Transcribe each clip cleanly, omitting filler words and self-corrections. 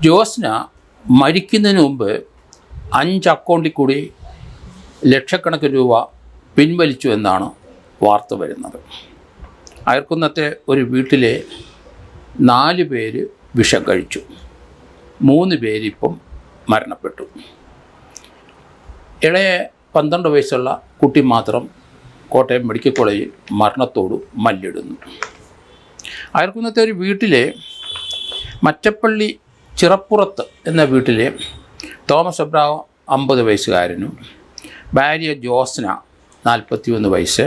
ജോസ്ന മരിക്കുന്നതിന് മുമ്പ് 5 അക്കൗണ്ടിൽ കൂടി ലക്ഷക്കണക്കിന് രൂപ പിൻവലിച്ചു എന്നാണ് വാർത്ത വരുന്നത്. അയർക്കുന്നത്തെ ഒരു വീട്ടിലെ 4 പേര് വിഷം കഴിച്ചു. 3 പേരിപ്പം മരണപ്പെട്ടു. ഇളയ 12 വയസ്സുള്ള കുട്ടി മാത്രം കോട്ടയം മെഡിക്കൽ കോളേജിൽ മരണത്തോട് മല്ലിടുന്നു. അയർക്കുന്നത്തെ ഒരു വീട്ടിലെ മറ്റപ്പള്ളി ചിറപ്പുറത്ത് എന്ന വീട്ടിലെ തോമസ് എബ്രാഹിം 50 വയസ്സുകാരനും ഭാര്യ ജോസ്ന 41 വയസ്സ്,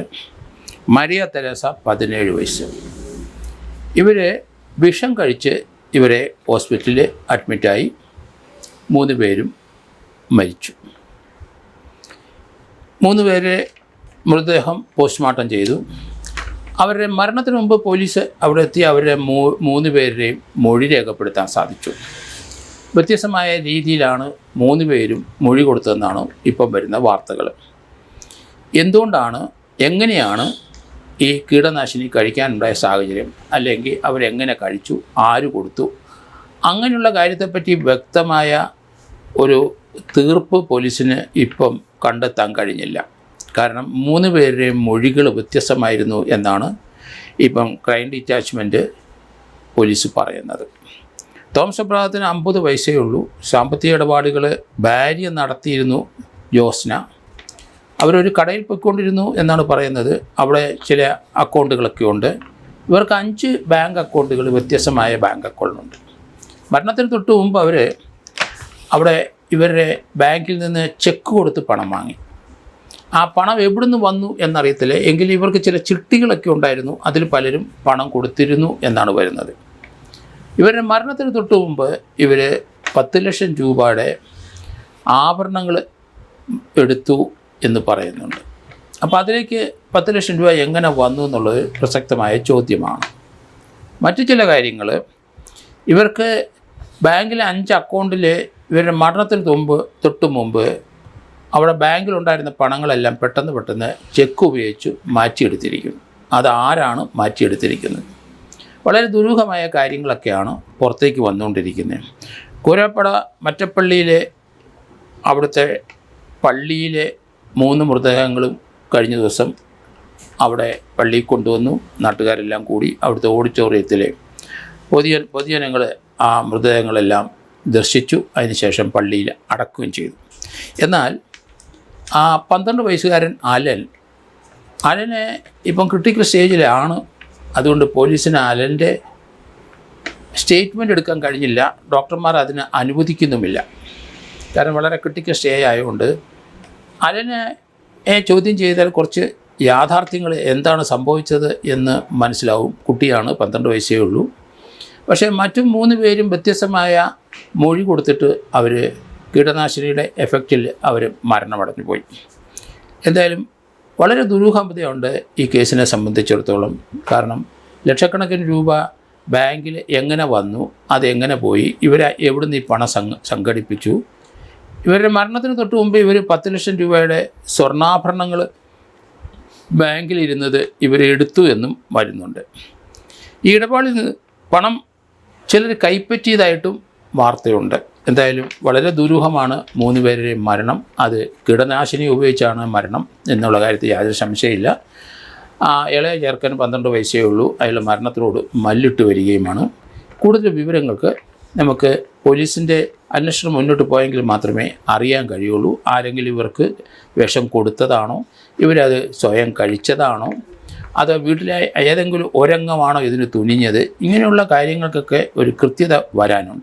മരിയ തെരേസ 17 വയസ്സ്. ഇവരെ വിഷം കഴിച്ച് ഇവരെ ഹോസ്പിറ്റലിൽ അഡ്മിറ്റായി. 3 പേരും മരിച്ചു. 3 പേരെ മൃതദേഹം പോസ്റ്റ്മോർട്ടം ചെയ്തു. അവരുടെ മരണത്തിന് മുമ്പ് പോലീസ് അവിടെ എത്തി അവരുടെ 3 പേരുടെയും മൊഴി രേഖപ്പെടുത്താൻ സാധിച്ചു. വ്യത്യസ്തമായ രീതിയിലാണ് 3 പേരും മൊഴി കൊടുത്തതെന്നാണ് ഇപ്പം വരുന്ന വാർത്തകൾ. എന്തുകൊണ്ടാണ്, എങ്ങനെയാണ് ഈ കീടനാശിനി കഴിക്കാനുണ്ടായ സാഹചര്യം, അല്ലെങ്കിൽ അവരെങ്ങനെ കഴിച്ചു, ആര് കൊടുത്തു, അങ്ങനെയുള്ള കാര്യത്തെപ്പറ്റി വ്യക്തമായ ഒരു തീർപ്പ് പോലീസിന് ഇപ്പം കണ്ടെത്താൻ കഴിഞ്ഞില്ല. കാരണം 3 പേരുടെയും മൊഴികൾ വ്യത്യസ്തമായിരുന്നു എന്നാണ് ഇപ്പം ക്രൈം ഡിറ്റാച്ച്മെൻറ്റ് പോലീസ് പറയുന്നത്. തോമസ് എബ്രാഹത്തിന് 50 വയസ്സേ ഉള്ളൂ. സാമ്പത്തിക ഇടപാടുകൾ ഭാര്യ നടത്തിയിരുന്നു ജോസ്ന. അവരൊരു കടയിൽ പോയിക്കൊണ്ടിരുന്നു എന്നാണ് പറയുന്നത്. അവിടെ ചില അക്കൗണ്ടുകളൊക്കെ ഉണ്ട്. ഇവർക്ക് 5 ബാങ്ക് അക്കൗണ്ടുകൾ, വ്യത്യസ്തമായ ബാങ്ക് അക്കൗണ്ടുണ്ട്. മരണത്തിന് തൊട്ട് മുമ്പ് അവർ അവിടെ ഇവരുടെ ബാങ്കിൽ നിന്ന് ചെക്ക് കൊടുത്ത് പണം വാങ്ങി. ആ പണം എവിടുന്ന് വന്നു എന്നറിയത്തില്ല. എങ്കിലും ഇവർക്ക് ചില ചിട്ടികളൊക്കെ ഉണ്ടായിരുന്നു. അതിൽ പലരും പണം കൊടുത്തിരുന്നു എന്നാണ് വരുന്നത്. ഇവരുടെ മരണത്തിന് തൊട്ട് മുമ്പ് ഇവർ 10 ലക്ഷം രൂപയുടെ ആഭരണങ്ങൾ എടുത്തു എന്ന് പറയുന്നുണ്ട്. അപ്പോൾ അതിലേക്ക് 10 ലക്ഷം രൂപ എങ്ങനെ വന്നു എന്നുള്ളത് പ്രസക്തമായ ചോദ്യമാണ്. മറ്റു ചില കാര്യങ്ങൾ, ഇവർക്ക് ബാങ്കിലെ 5 അക്കൗണ്ടിൽ ഇവരുടെ മരണത്തിന് തൊട്ട് മുമ്പ് അവിടെ ബാങ്കിലുണ്ടായിരുന്ന പണങ്ങളെല്ലാം പെട്ടെന്ന് ചെക്ക് ഉപയോഗിച്ച് മാറ്റിയെടുത്തിരിക്കുന്നു. അതാരാണ് മാറ്റിയെടുത്തിരിക്കുന്നത്? വളരെ ദുരൂഹമായ കാര്യങ്ങളൊക്കെയാണ് പുറത്തേക്ക് വന്നുകൊണ്ടിരിക്കുന്നത്. കൂരപ്പട മറ്റപ്പള്ളിയിലെ അവിടുത്തെ പള്ളിയിലെ 3 മൃതദേഹങ്ങളും കഴിഞ്ഞ ദിവസം അവിടെ പള്ളിയിൽ കൊണ്ടുവന്നു. നാട്ടുകാരെല്ലാം കൂടി അവിടുത്തെ ഓഡിറ്റോറിയത്തിൽ പൊതുജനങ്ങൾ ആ മൃതദേഹങ്ങളെല്ലാം ദർശിച്ചു. അതിനുശേഷം പള്ളിയിൽ അടക്കുകയും ചെയ്തു. എന്നാൽ ആ 12 വയസ്സുകാരൻ അലനെ ഇപ്പം ക്രിട്ടിക്കൽ സ്റ്റേജിലാണ്. അതുകൊണ്ട് പോലീസിന് അലൻ്റെ സ്റ്റേറ്റ്മെൻ്റ് എടുക്കാൻ കഴിഞ്ഞില്ല. ഡോക്ടർമാർ അതിന് അനുവദിക്കുന്നുമില്ല. കാരണം വളരെ ക്രിട്ടിക്കൽ സ്റ്റേജ് ആയതുകൊണ്ട് അലനെ ചോദ്യം ചെയ്താൽ കുറച്ച് യാഥാർത്ഥ്യങ്ങൾ എന്താണ് സംഭവിച്ചത് എന്ന് മനസ്സിലാവും. കുട്ടിയാണ്, 12 വയസ്സേ ഉള്ളൂ. പക്ഷേ മറ്റു 3 പേരും വ്യത്യസ്തമായ മൊഴി കൊടുത്തിട്ട് അവർ കീടനാശിനിയുടെ എഫക്റ്റിൽ അവർ മരണമടഞ്ഞു പോയി. എന്തായാലും വളരെ ദുരൂഹതയുണ്ട് ഈ കേസിനെ സംബന്ധിച്ചിടത്തോളം. കാരണം ലക്ഷക്കണക്കിന് രൂപ ബാങ്കിൽ എങ്ങനെ വന്നു, അതെങ്ങനെ പോയി, എവിടുന്ന് ഈ പണം സംഘടിപ്പിച്ചു? ഇവരുടെ മരണത്തിന് തൊട്ട് മുമ്പ് ഇവർ 10 ലക്ഷം രൂപയുടെ സ്വർണ്ണാഭരണങ്ങൾ ബാങ്കിലിരുന്നത് ഇവരെടുത്തു എന്നും വരുന്നുണ്ട്. ഈ ഇടപാടിൽ നിന്ന് പണം ചിലർ കൈപ്പറ്റിയതായിട്ടും വാർത്തയുണ്ട്. എന്തായാലും വളരെ ദുരൂഹമാണ് 3 പേരുടെയും മരണം. അത് കീടനാശിനി ഉപയോഗിച്ചാണ് മരണം എന്നുള്ള കാര്യത്തിൽ യാതൊരു സംശയമില്ല. ഇളയ ചെറുക്കൻ 12 വയസ്സേ ഉള്ളൂ. അയാൾ മരണത്തിനോട് മല്ലിട്ട് വരികയുമാണ്. കൂടുതൽ വിവരങ്ങൾക്ക് നമുക്ക് പോലീസിൻ്റെ അന്വേഷണം മുന്നോട്ട് പോയെങ്കിൽ മാത്രമേ അറിയാൻ കഴിയുള്ളൂ. ആരെങ്കിലും ഇവർക്ക് വിഷം കൊടുത്തതാണോ, ഇവരത് സ്വയം കഴിച്ചതാണോ, അത് വീട്ടിലെ ഏതെങ്കിലും ഒരംഗമാണോ ഇതിന് തുനിഞ്ഞത്, ഇങ്ങനെയുള്ള കാര്യങ്ങൾക്കൊക്കെ ഒരു കൃത്യത വരാനുണ്ട്.